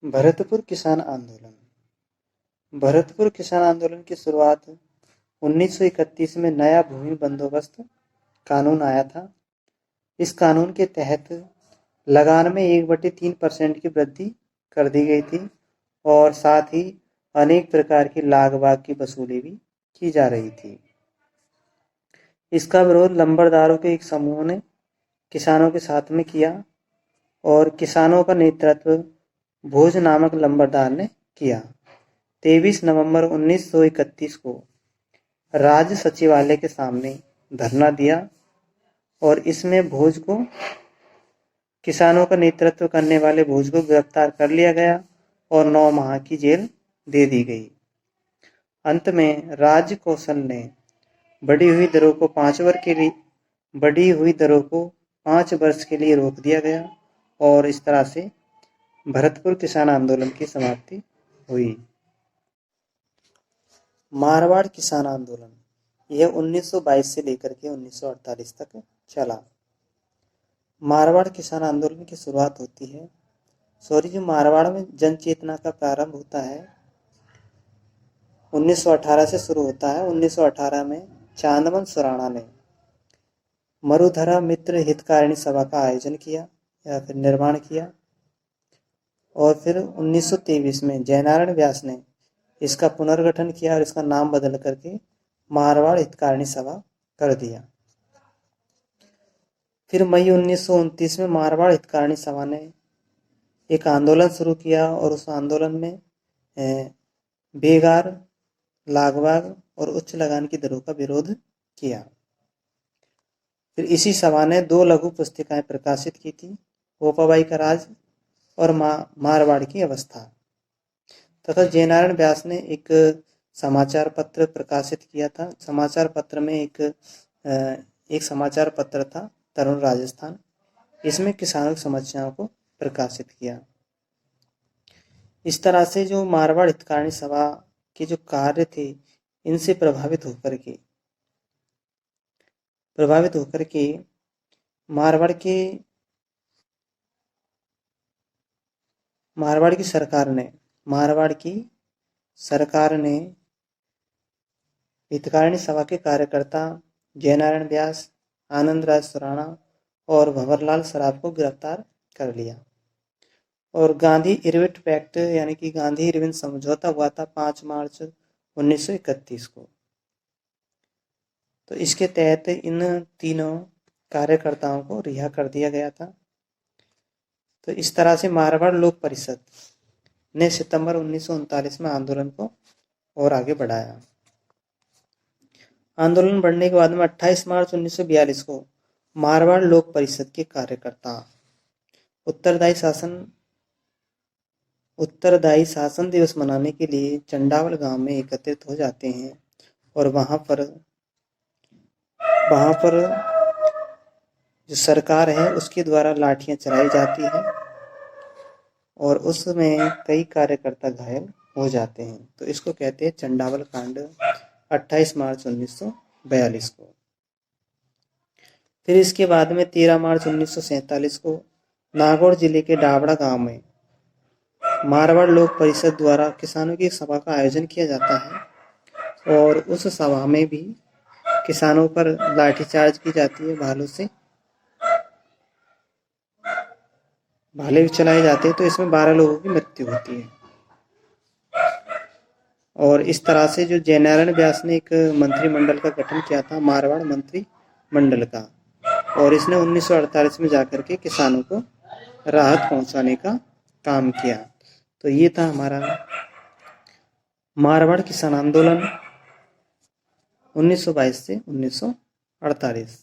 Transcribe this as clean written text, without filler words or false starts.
भरतपुर किसान आंदोलन। भरतपुर किसान आंदोलन की शुरुआत 1931 में नया भूमि बंदोबस्त कानून आया था। इस कानून के तहत लगान में 1/3% की वृद्धि कर दी गई थी और साथ ही अनेक प्रकार की लाग बाग की वसूली भी की जा रही थी। इसका विरोध लंबरदारों के एक समूह ने किसानों के साथ में किया और किसानों का नेतृत्व भोज नामक लंबरदार ने किया। 23 नवंबर 1931 को राज्य सचिवालय के सामने धरना दिया और इसमें भोज को किसानों का नेतृत्व करने वाले भोज को गिरफ्तार कर लिया गया और 9 माह की जेल दे दी गई। अंत में राज्य कौंसिल ने बढ़ी हुई दरों को 5 वर्ष के लिए रोक दिया गया और इस तरह से भरतपुर किसान आंदोलन की समाप्ति हुई। मारवाड़ किसान आंदोलन यह 1922 से लेकर के 1948 तक चला। मारवाड़ किसान आंदोलन की शुरुआत होती है जो मारवाड़ में जन चेतना का प्रारंभ होता है 1918 से शुरू होता है। 1918 में चांदमन सुराणा ने मरुधरा मित्र हितकारिणी सभा का आयोजन किया या फिर निर्माण किया और फिर 1923 में जयनारायण व्यास ने इसका पुनर्गठन किया और इसका नाम बदल करके मारवाड़ हितकारिणी सभा कर दिया। फिर मई 1929 में मारवाड़ हितकारिणी सभा ने एक आंदोलन शुरू किया और उस आंदोलन में बेगार, लागबाग और उच्च लगान की दरों का विरोध किया। फिर इसी सभा ने 2 लघु पुस्तिकाएं प्रकाशित की थी, ओपाबाई का राज और मारवाड़ की अवस्था तथा जयनारायण व्यास ने एक समाचार पत्र प्रकाशित किया था। समाचार पत्र में एक समाचार पत्र था तरुण राजस्थान, इसमें किसानों की समस्याओं को प्रकाशित किया। इस तरह से जो मारवाड़ हितकारिणी सभा के जो कार्य थे इनसे प्रभावित होकर के मारवाड़ की सरकार ने हितकारिणी सभा के कार्यकर्ता जयनारायण व्यास, आनंद राज सुराणा और भंवरलाल सराफ को गिरफ्तार कर लिया और गांधी इरविन पैक्ट यानी कि गांधी इरविन समझौता हुआ था 5 मार्च 1931 को। तो इसके तहत इन तीनों कार्यकर्ताओं को रिहा कर दिया गया था। तो इस तरह से मारवाड़ लोक परिषद ने सितंबर 1939 में आंदोलन को और आगे बढ़ाया। आंदोलन बढ़ने के बाद में 28 मार्च 1942 को मारवाड़ लोक परिषद के कार्यकर्ता उत्तरदायी शासन दिवस मनाने के लिए चंडावल गांव में एकत्रित हो जाते हैं और वहां पर जो सरकार है उसके द्वारा लाठियां चलाई जाती है और उसमें कई कार्यकर्ता घायल हो जाते हैं। तो इसको कहते हैं चंडावल कांड, 28 मार्च 1942 को। फिर इसके बाद में 13 मार्च 1947 को नागौर जिले के डावड़ा गांव में मारवाड़ लोक परिषद द्वारा किसानों की सभा का आयोजन किया जाता है और उस सभा में भी किसानों पर लाठीचार्ज की जाती है, भाले भी चलाए जाते हैं। तो इसमें 12 लोगों की मृत्यु होती है और इस तरह से जो जयनारायण व्यास ने एक मंत्रिमंडल का गठन किया था, मारवाड़ मंत्रिमंडल का, और इसने 1948 में जाकर के किसानों को राहत पहुंचाने का काम किया। तो ये था हमारा मारवाड़ किसान आंदोलन 1922 से 1948।